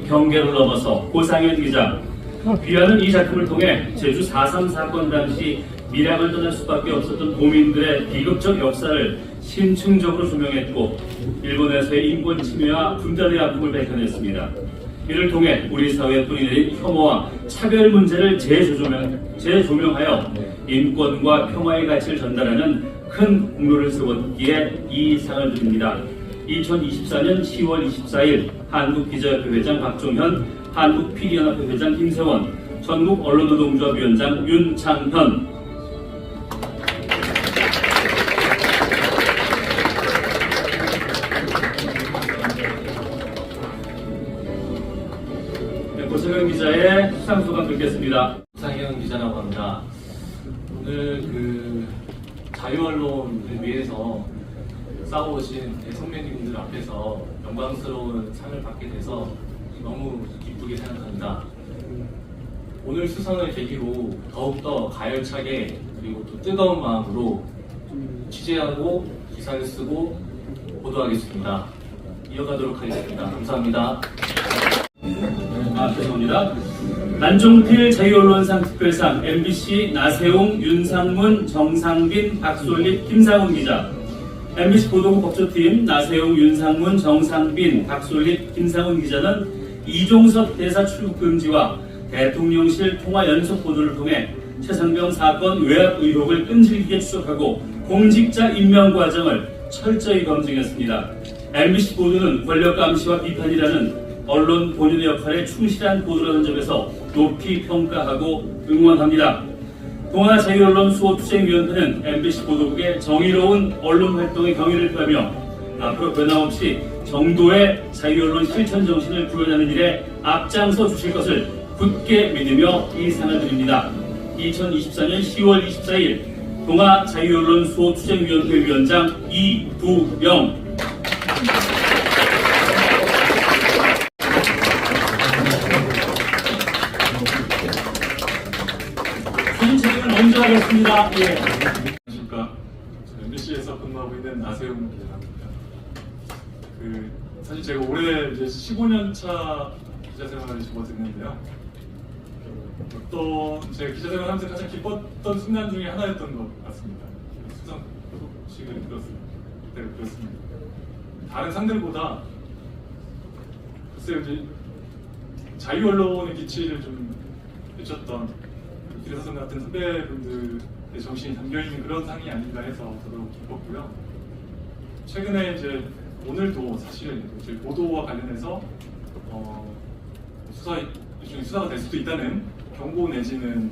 경계를 넘어서 고상현 기자, 귀하는 이 작품을 통해 제주 4.3 사건 당시 밀양을 떠날 수밖에 없었던 도민들의 비극적 역사를 심층적으로 조명했고 일본에서의 인권 침해와 분단의 아픔을 밝혀냈습니다. 이를 통해 우리 사회에 뿌리내린 혐오와 차별 문제를 재조명하여 인권과 평화의 가치를 전달하는 큰 공로를 세웠기에 이 상을 드립니다. 2024년 10월 24일 한국기자협회 회장 박종현, 한국PD연합회 회장 김세원, 전국언론노동조합 위원장 윤창현. 네, 고성현 기자의 수상소감 듣겠습니다. 고성현 기자라고 합니다. 오늘 자유언론을 위해서 싸워오신 선배님들 앞에서 영광스러운 상을 받게 돼서 너무 기쁘게 생각합니다. 오늘 수상을 계기로 더욱더 가열차게 그리고 또 뜨거운 마음으로 취재하고 기사를 쓰고 보도하겠습니다. 이어가도록 하겠습니다. 감사합니다. 죄송합니다. 난종필 자유언론상 특별상 MBC 나세웅, 윤상문, 정상빈, 박솔립, 김상훈 기자. MBC 보도국 법조팀 나세웅, 윤상문, 정상빈, 박솔립, 김상훈 기자는 이종섭 대사 출국 금지와 대통령실 통화 연속 보도를 통해 최상병 사건 외압 의혹을 끈질기게 추적하고 공직자 임명 과정을 철저히 검증했습니다. MBC 보도는 권력 감시와 비판이라는 언론 본연의 역할에 충실한 보도라는 점에서 높이 평가하고 응원합니다. 동아자유언론 수호투쟁위원회는 MBC 보도국의 정의로운 언론 활동의 경의를 표하며 앞으로 변함없이 정도의 자유언론 실천 정신을 구현하는 일에 앞장서 주실 것을 굳게 믿으며 이 상을 드립니다. 2024년 10월 24일 동아자유언론 수호투쟁위원회 위원장 이부영. 수진책을 먼저 하겠습니다. 예. 안녕하십니까. MBC에서 근무하고 있는 나세웅 기자입니다. 사실 제가 올해 이제 15년 차 기자 생활을 접어들었는데요. 제가 기자 생활하면서 가장 기뻤던 순간 중에 하나였던 것 같습니다. 수상 소식을 들었습니다. 다른 상들보다 글쎄요, 이제 자유언론의 기치를 좀 외쳤던 기자선 같은 선배분들의 정신이 담겨있는 그런 상이 아닌가 해서 저도 기뻤고요. 최근에 이제 오늘도 사실은 저희 보도와 관련해서 일종의 수사가 될 수도 있다는 경고 내지는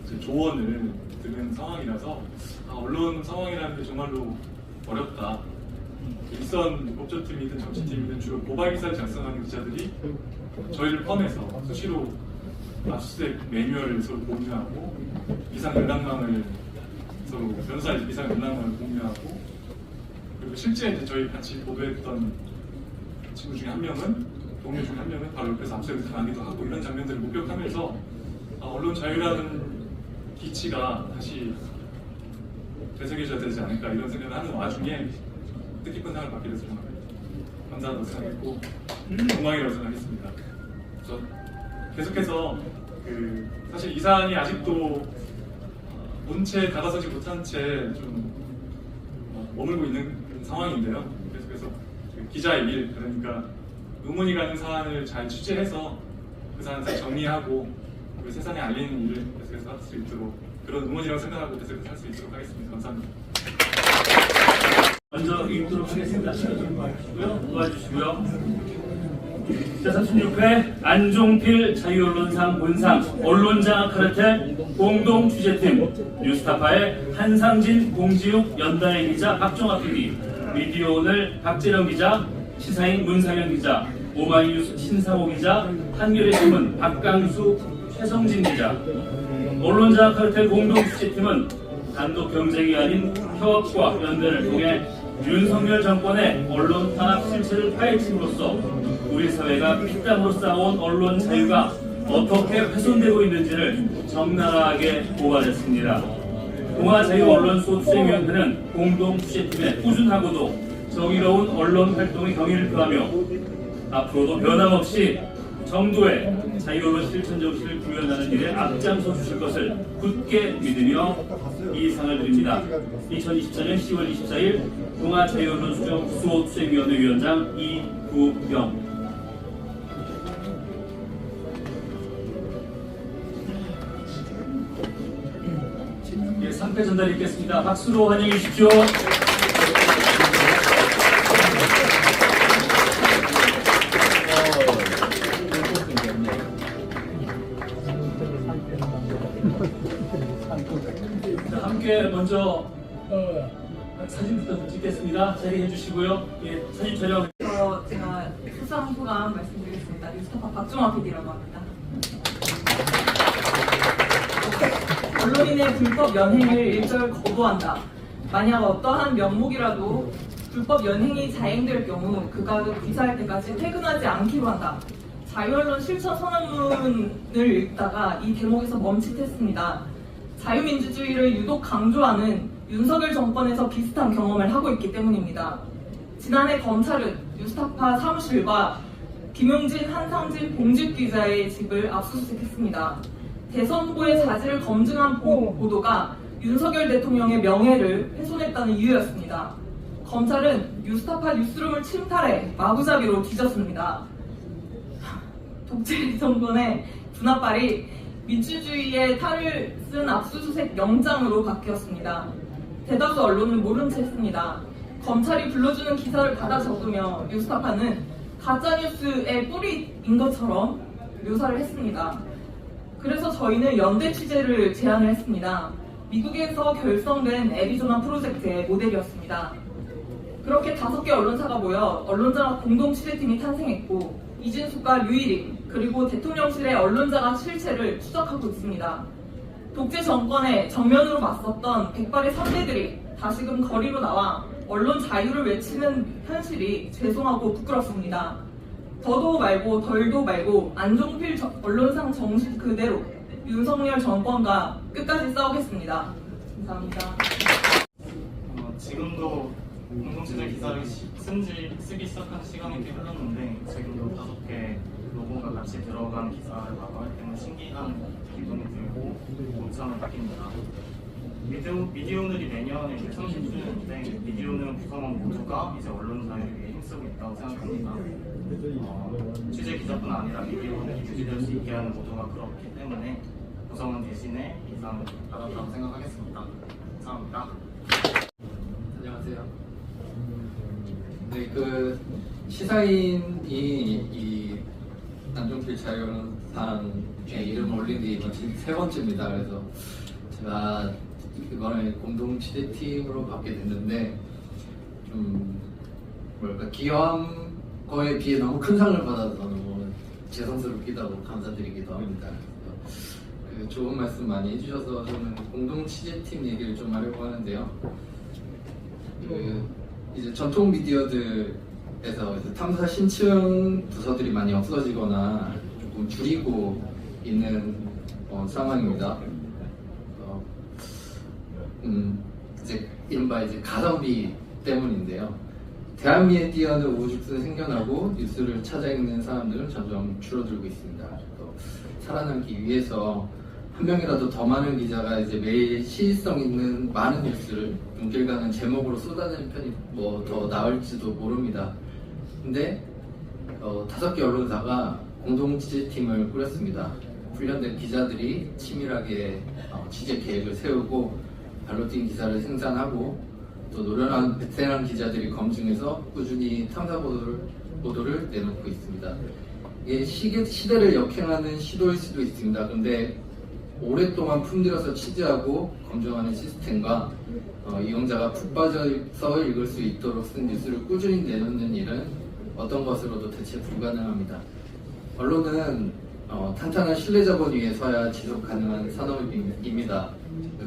이제 조언을 들은 상황이라서 언론 상황이라는 게 정말로 어렵다. 일선 법조팀이든 정치팀이든 주로 고발 기사를 작성하는 기자들이 저희를 포함해서 수시로 압수수색 매뉴얼을 서로 공유하고 비상 연락망을 서로 변호사 비상 연락망을 공유하고 그리고 실제 이제 저희 같이 보도했던 친구 중에 한 명은 동료 중에 한 명은 바로 옆에서 압수수색을 당하기도 하고 이런 장면들을 목격하면서 언론 자유라는 기치가 다시 되새겨져야 되지 않을까 이런 생각을 하는 와중에 뜻깊은 상을 받게 돼서 정말 감사하다고 생각했고 영광이라고 생각했습니다. 그래서 계속해서 사실 이 사안이 아직도 문체에 다가서지 못한 채 좀 머물고 있는 상황인데요. 계속해서 기자의 일, 그러니까 의문이 가는 사안을 잘 취재해서 그 사안을 잘 정리하고 그리고 세상에 알리는 일을 계속해서 할 수 있도록 그런 의문이라고 생각하고 계속해서 할 수 있도록 하겠습니다. 감사합니다. 먼저 읽도록 하겠습니다. 도와주시고요. 제36회 안종필 자유언론상 본상 언론장악 카르텔 공동 취재팀 뉴스타파의 한상진, 공지욱, 연단의 기자 박종학 PD, 미디어오늘 박재령 기자, 시사인 문상현 기자, 오마이뉴스 신상호 기자, 한겨레 신문 박강수, 최성진 기자. 언론장악 카르텔 공동 취재팀은 단독 경쟁이 아닌 협업과 연대를 통해 윤석열 정권의 언론 탄압 실체를 파헤침으로써 우리 사회가 피땀으로 쌓아온 언론 자유가 어떻게 훼손되고 있는지를 적나라하게 고발했습니다. 동아자유언론수호투쟁위원회는 공동취재팀의 꾸준하고도 정의로운 언론 활동의 경의를 표하며 앞으로도 변함없이 정도의 자유언론 실천 정신을 구현하는 일에 앞장서 주실 것을 굳게 믿으며 이 상을 드립니다. 2024년 10월 24일 동아자유언론수호투쟁위원회 위원장 이부영. 예, 상패 전달드리겠습니다. 박수로 환영해 주십시오. 자, 함께 먼저 사진부터 찍겠습니다. 자리해 주시고요. 예, 사진 촬영. 제가 수상 소감 말씀드리겠습니다. 뉴스타파 박종화 PD라고 합니다. 언론인의 불법 연행을 일절 거부한다. 만약 어떠한 명목이라도 불법 연행이 자행될 경우 그가 기사할 때까지 퇴근하지 않기로 한다. 자유언론 실천 선언문을 읽다가 이 대목에서 멈칫했습니다. 자유민주주의를 유독 강조하는 윤석열 정권에서 비슷한 경험을 하고 있기 때문입니다. 지난해 검찰은 뉴스타파 사무실과 김용진, 한상진, 봉집 기자의 집을 압수수색했습니다. 대선 후보의 자질을 검증한 보도가 윤석열 대통령의 명예를 훼손했다는 이유였습니다. 검찰은 뉴스타파 뉴스룸을 침탈해 마구잡이로 뒤졌습니다. 독재 정권의 분합발이 민주주의의 탈을 쓴 압수수색 영장으로 바뀌었습니다. 대다수 언론은 모른 채 했습니다. 검찰이 불러주는 기사를 받아 적으며 뉴스타파는 가짜뉴스의 뿌리인 것처럼 묘사를 했습니다. 그래서 저희는 연대 취재를 제안을 했습니다. 미국에서 결성된 애리조나 프로젝트의 모델이었습니다. 그렇게 5개 언론사가 모여 언론자 공동 취재팀이 탄생했고 이진숙과 류일임 그리고 대통령실의 언론자가 실체를 추적하고 있습니다. 독재 정권에 정면으로 맞섰던 백발의 선배들이 다시금 거리로 나와 언론 자유를 외치는 현실이 죄송하고 부끄럽습니다. 더도 말고 덜도 말고 안종필 언론상 정신 그대로 윤석열 정권과 끝까지 싸우겠습니다. 감사합니다. 지금도 공동취재 기사를 쓰기 시작한 시간이 꽤 흘렀는데 지금도 5개 로고가 같이 들어간 기사를 마감할 때는 신기한 기분이 들고 감사함을 느낍니다. 미디어오늘이 내년에 30주년인데 미디어오늘 구성원 모두가 이제 언론 자유를 위해 힘쓰고 있다고 생각합니다. 취재 기자뿐 아니라 미디어오늘이 유지될 수 있게 하는 모두가 그렇기 때문에 구성원 대신에 이상 받았다고 생각하겠습니다. 감사합니다. 안녕하세요. 네, 시사인이 이 안종필 자유언론상에 이름을 올린 게 이번 3번째입니다. 그래서 제가 이번에 공동 취재팀으로 받게 됐는데 기여한 거에 비해 너무 큰 상을 받아서 너무 죄송스럽기도 하고 감사드리기도 합니다. 좋은 말씀 많이 해주셔서 저는 공동 취재팀 얘기를 좀 하려고 하는데요. 이제 전통 미디어들에서 탐사 신층 부서들이 많이 없어지거나 조금 줄이고 있는 상황입니다. 이제 이른바 가성비 때문인데요. 대한미디어는 오죽순 생겨나고 뉴스를 찾아 읽는 사람들은 점점 줄어들고 있습니다. 살아남기 위해서 한 명이라도 더 많은 기자가 이제 매일 시의성 있는 많은 뉴스를 눈길 가는 제목으로 쏟아내는 편이 더 나을지도 모릅니다. 근데 5개 언론사가 공동 취재팀을 꾸렸습니다. 훈련된 기자들이 치밀하게 취재 계획을 세우고 발로 뛴 기사를 생산하고 또 노련한 베테랑 기자들이 검증해서 꾸준히 탐사 보도를 내놓고 있습니다. 이게 시대를 역행하는 시도일 수도 있습니다. 근데 오랫동안 품들여서 취재하고 검증하는 시스템과 이용자가 푹 빠져서 읽을 수 있도록 쓴 뉴스를 꾸준히 내놓는 일은 어떤 것으로도 대체 불가능합니다. 언론은 탄탄한 신뢰 자본 위에 서야 지속 가능한 산업입니다.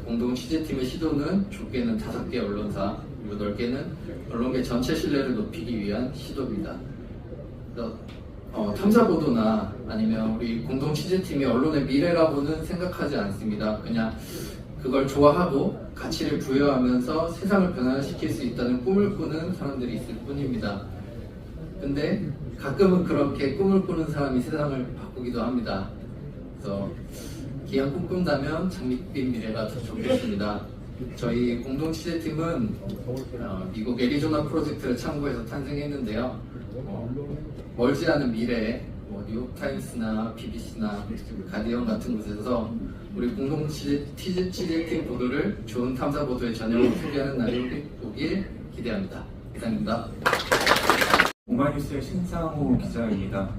공동 취재팀의 시도는 좁게는 5개 언론사, 그리고 넓게는 언론계 전체 신뢰를 높이기 위한 시도입니다. 탐사 보도나 아니면 우리 공동 취재팀이 언론의 미래라고는 생각하지 않습니다. 그냥 그걸 좋아하고 가치를 부여하면서 세상을 변화시킬 수 있다는 꿈을 꾸는 사람들이 있을 뿐입니다. 근데 가끔은 그렇게 꿈을 꾸는 사람이 세상을 바꾸기도 합니다. 그래서 기왕 꿈꾼다면 장밋빛 미래가 더 좋겠습니다. 저희 공동 취재팀은 미국 애리조나 프로젝트를 참고해서 탄생했는데요. 멀지 않은 미래에 뉴욕타임스나 BBC나 가디언 같은 곳에서 우리 공동 취재팀 보도를 좋은 탐사 보도의 전형으로 소개하는 날이 오길 기대합니다. 이상입니다. 오마이뉴스의 신상호 기자입니다.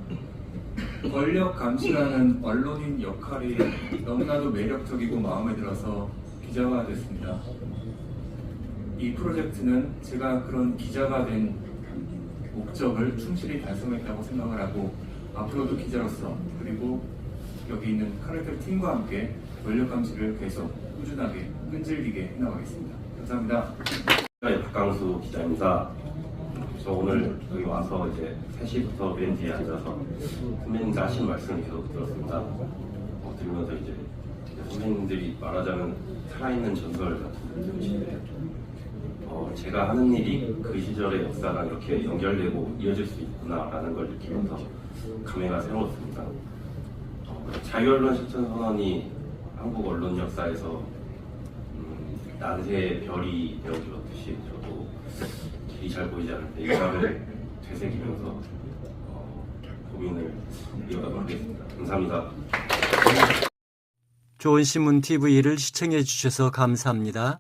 권력 감시라는 언론인 역할이 너무나도 매력적이고 마음에 들어서 기자가 됐습니다. 이 프로젝트는 제가 그런 기자가 된 목적을 충실히 달성했다고 생각을 하고 앞으로도 기자로서 그리고 여기 있는 카르텔 팀과 함께 권력 감시를 계속 꾸준하게 끈질기게 해나가겠습니다. 감사합니다. 박강수 기자입니다. 저 오늘 여기 와서 이제 3시부터 맨 뒤에 앉아서 선배님들 하신 말씀을 계속 들었습니다. 들으면서 이제 선배님들이 말하자면 살아있는 전설 같은 분이신데 제가 하는 일이 그 시절의 역사랑 이렇게 연결되고 이어질 수 있구나라는 걸 느끼면서 감회가 새로웠습니다. 자유언론 실천선언이 한국 언론 역사에서 난세의 별이 되어주었듯이 저도 길이 잘 보이지 않을 때 일상을 되새기면서 고민을 이어가도록 하겠습니다. 감사합니다. 좋은 신문 TV를 시청해 주셔서 감사합니다.